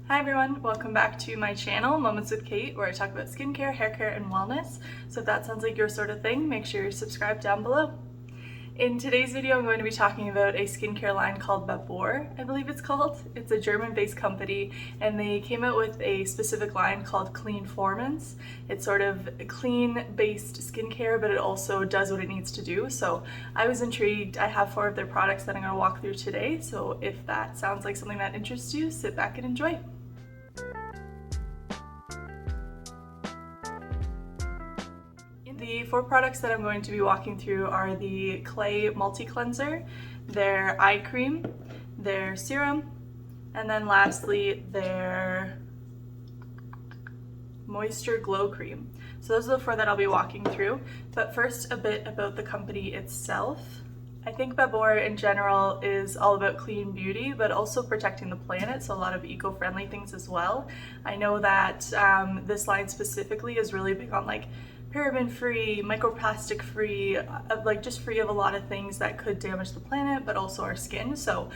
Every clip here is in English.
Hi everyone, welcome back to my channel, Moments with Kate, where I talk about skincare, hair care, and wellness. So if that sounds like your sort of thing, make sure you're subscribed down below. In today's video, I'm going to be talking about a skincare line called Babor, I believe it's called. It's a German-based company, and they came out with a specific line called Cleanformance. It's sort of clean-based skincare, but it also does what it needs to do. So I was intrigued. I have 4 of their products that I'm going to walk through today. So if that sounds like something that interests you, sit back and enjoy. The 4 products that I'm going to be walking through are the Clay Multi Cleanser, their eye cream, their serum, and then lastly their Moisture Glow Cream. So those are the 4 that I'll be walking through. But first, a bit about the company itself. I think Babor in general is all about clean beauty, but also protecting the planet, so a lot of eco-friendly things as well. I know that this line specifically is really big on like paraben-free, microplastic-free, like just free of a lot of things that could damage the planet, but also our skin. So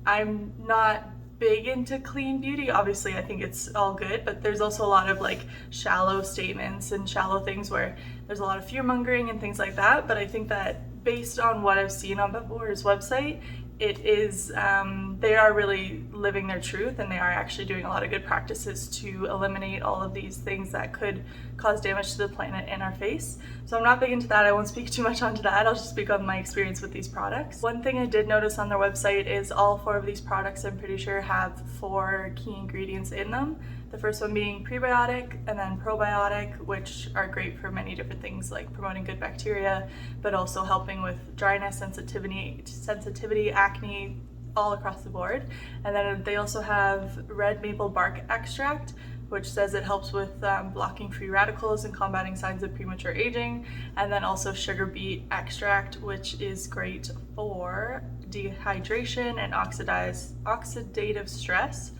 I'm not big into clean beauty. Obviously, I think it's all good, but there's also a lot of like shallow statements and shallow things where there's a lot of fear-mongering and things like that. But I think that based on what I've seen on Babor's website, it is, they are really living their truth, and they are actually doing a lot of good practices to eliminate all of these things that could cause damage to the planet and our face. So I'm not big into that. I won't speak too much onto that. I'll just speak on my experience with these products. One thing I did notice on their website is all 4 of these products, I'm pretty sure, have 4 key ingredients in them. The first one being prebiotic and then probiotic, which are great for many different things like promoting good bacteria, but also helping with dryness, sensitivity, acne, all across the board. And then they also have red maple bark extract, which says it helps with blocking free radicals and combating signs of premature aging. And then also sugar beet extract, which is great for dehydration and oxidative stress.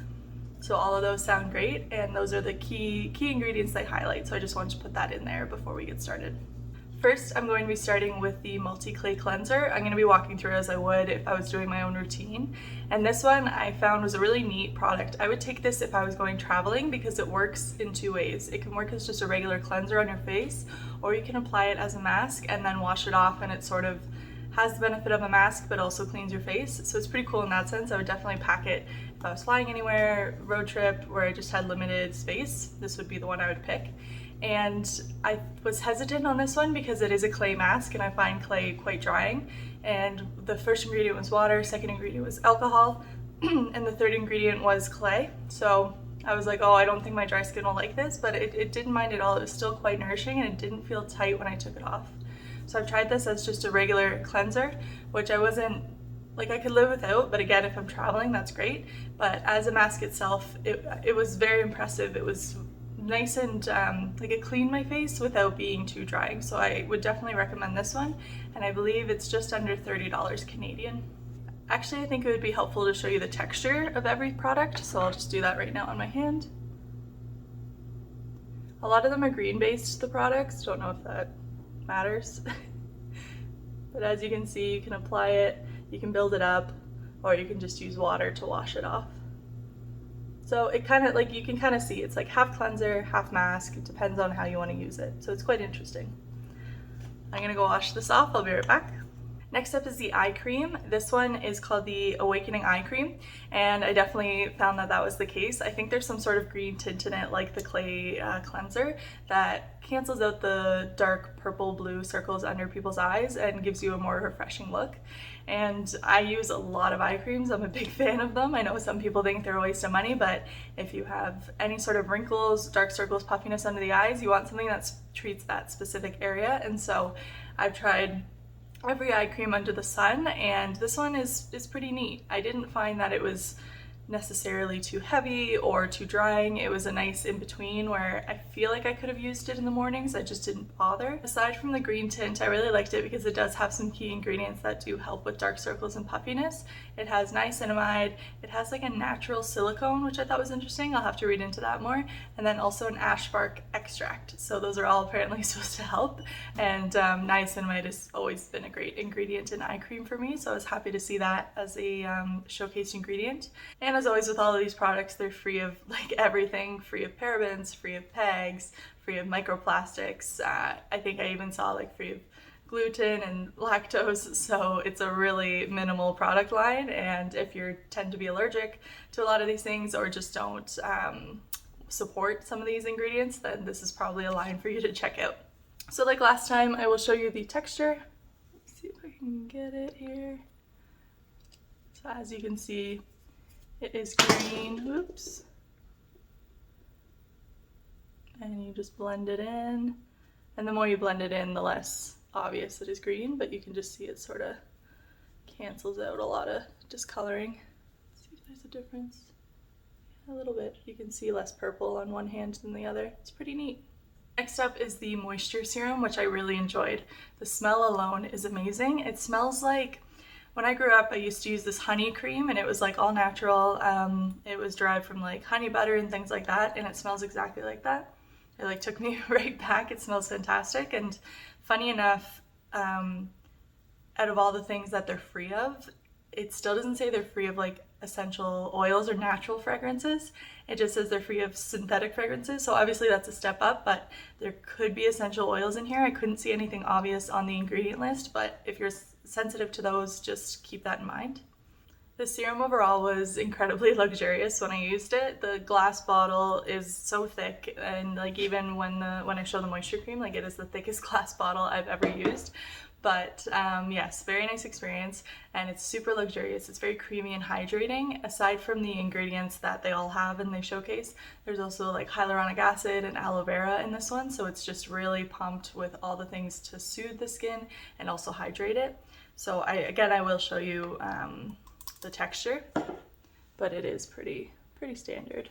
So all of those sound great, and those are the key ingredients they highlight. So I just wanted to put that in there before we get started. First, I'm going to be starting with the Multi-Clay Cleanser. I'm going to be walking through as I would if I was doing my own routine. And this one I found was a really neat product. I would take this if I was going traveling because it works in 2 ways. It can work as just a regular cleanser on your face, or you can apply it as a mask and then wash it off, and it sort of has the benefit of a mask but also cleans your face. So it's pretty cool in that sense. I would definitely pack it if I was flying anywhere, road trip, where I just had limited space. This would be the one I would pick. And I was hesitant on this one because it is a clay mask, and I find clay quite drying. And the first ingredient was water, second ingredient was alcohol, and the third ingredient was clay. So I was like, oh, I don't think my dry skin will like this, but it didn't mind at all. It was still quite nourishing, and it didn't feel tight when I took it off. So I've tried this as just a regular cleanser, which I wasn't, like I could live without, but again, if I'm traveling, that's great. But as a mask itself, it was very impressive. It was nice and like it cleaned my face without being too drying. So I would definitely recommend this one. And I believe it's just under $30 Canadian. Actually, I think it would be helpful to show you the texture of every product. So I'll just do that right now on my hand. A lot of them are green-based, the products. Don't know if that matters. But as you can see, you can apply it, you can build it up, or you can just use water to wash it off. So it kind of, like, you can kind of see it's like half cleanser, half mask. It depends on how you want to use it. So it's quite interesting. I'm gonna go wash this off. I'll be right back. Next up is the eye cream. This one is called the Awakening Eye Cream, and I definitely found that that was the case. I think there's some sort of green tint in it, like the clay cleanser, that cancels out the dark purple blue circles under people's eyes and gives you a more refreshing look. And I use a lot of eye creams. I'm a big fan of them. I know some people think they're a waste of money, but if you have any sort of wrinkles, dark circles, puffiness under the eyes, you want something that treats that specific area. And so I've tried every eye cream under the sun, and this one is pretty neat. I didn't find that it was necessarily too heavy or too drying. It was a nice in-between where I feel like I could have used it in the mornings. I just didn't bother. Aside from the green tint, I really liked it because it does have some key ingredients that do help with dark circles and puffiness. It has niacinamide, it has like a natural silicone, which I thought was interesting. I'll have to read into that more. And then also an ash bark extract. So those are all apparently supposed to help. And niacinamide has always been a great ingredient in eye cream for me. So I was happy to see that as a showcased ingredient. And as always with all of these products, they're free of like everything, free of parabens, free of PEGs, free of microplastics. I think I even saw like free of gluten and lactose, so it's a really minimal product line, and if you tend to be allergic to a lot of these things or just don't support some of these ingredients, then this is probably a line for you to check out. So like last time, I will show you the texture. Let's see if I can get it here. So as you can see, it is green. Oops. And you just blend it in, and the more you blend it in, the less obvious it is green, but you can just see it sort of cancels out a lot of discoloring. Let's see if there's a difference. A little bit. You can see less purple on one hand than the other. It's pretty neat. Next up is the moisture serum, which I really enjoyed. The smell alone is amazing. It smells like, when I grew up, I used to use this honey cream, and it was like all natural. It was derived from like honey butter and things like that, and it smells exactly like that. It like took me right back. It smells fantastic, and funny enough, out of all the things that they're free of, it still doesn't say they're free of like essential oils or natural fragrances. It just says they're free of synthetic fragrances, so obviously that's a step up, but there could be essential oils in here. I couldn't see anything obvious on the ingredient list, but if you're sensitive to those, just keep that in mind. The serum overall was incredibly luxurious when I used it. The glass bottle is so thick, and like even when I show the moisture cream, like it is the thickest glass bottle I've ever used. But yes, very nice experience, and it's super luxurious. It's very creamy and hydrating. Aside from the ingredients that they all have and they showcase, there's also like hyaluronic acid and aloe vera in this one, so it's just really pumped with all the things to soothe the skin and also hydrate it. So I will show you the texture, but it is pretty standard.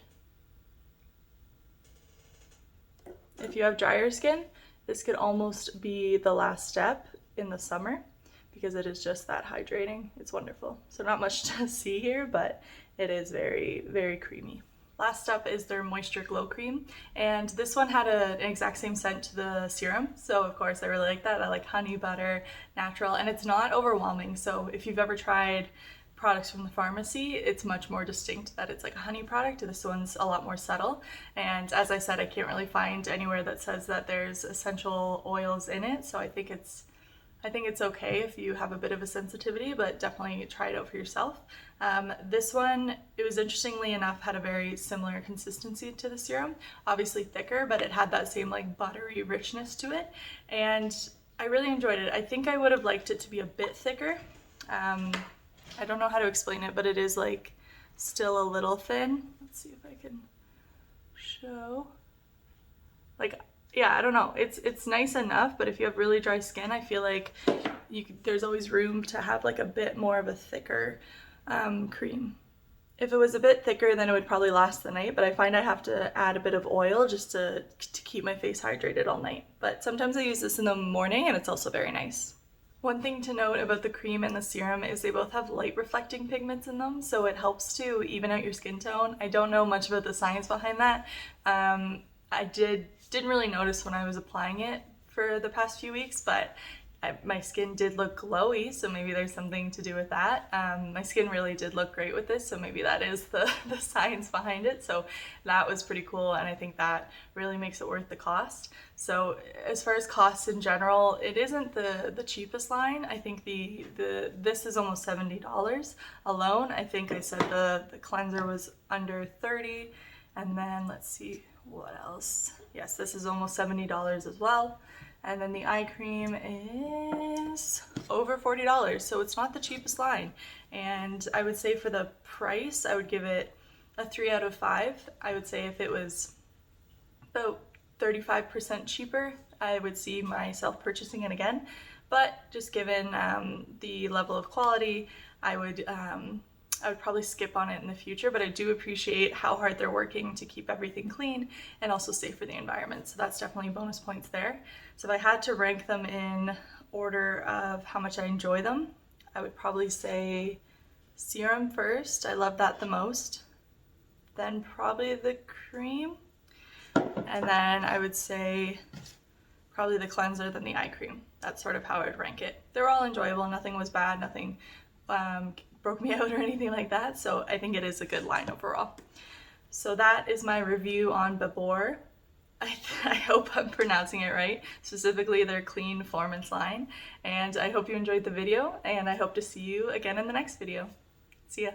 If you have drier skin, this could almost be the last step in the summer because it is just that hydrating. It's wonderful. So not much to see here, but it is very, very creamy. Last up is their Moisture Glow Cream, and this one had an exact same scent to the serum, so of course I really like that. I like honey butter, natural, and it's not overwhelming. So if you've ever tried products from the pharmacy, it's much more distinct that it's like a honey product. This one's a lot more subtle, and as I said, I can't really find anywhere that says that there's essential oils in it, so I think it's okay if you have a bit of a sensitivity, but definitely try it out for yourself. This one, it was interestingly enough, had a very similar consistency to the serum, obviously thicker, but it had that same like buttery richness to it, and I really enjoyed it. I think I would have liked it to be a bit thicker. I don't know how to explain it, but it is like still a little thin. Let's see if I can show. Like, yeah, I don't know. It's nice enough, but if you have really dry skin, I feel like there's always room to have like a bit more of a thicker cream. If it was a bit thicker, then it would probably last the night, but I find I have to add a bit of oil just to keep my face hydrated all night. But sometimes I use this in the morning, and it's also very nice. One thing to note about the cream and the serum is they both have light reflecting pigments in them, so it helps to even out your skin tone. I don't know much about the science behind that. I didn't really notice when I was applying it for the past few weeks, but my skin did look glowy, so maybe there's something to do with that. My skin really did look great with this, so maybe that is the science behind it. So that was pretty cool, and I think that really makes it worth the cost. So as far as costs in general, it isn't the cheapest line. I think this is almost $70 alone. I think I said the cleanser was under $30, and then let's see what else. Yes, this is almost $70 as well. And then the eye cream is over $40, so it's not the cheapest line. And I would say for the price, I would give it a 3 out of 5. I would say if it was about 35% cheaper, I would see myself purchasing it again. But just given the level of quality, I would probably skip on it in the future, but I do appreciate how hard they're working to keep everything clean and also safe for the environment. So that's definitely bonus points there. So if I had to rank them in order of how much I enjoy them, I would probably say serum first. I love that the most. Then probably the cream. And then I would say probably the cleanser, then the eye cream. That's sort of how I would rank it. They're all enjoyable. Nothing was bad. Nothing broke me out or anything like that, so I think it is a good line overall. So that is my review on Babor. I hope I'm pronouncing it right, specifically their Cleanformance line, and I hope you enjoyed the video, and I hope to see you again in the next video. See ya!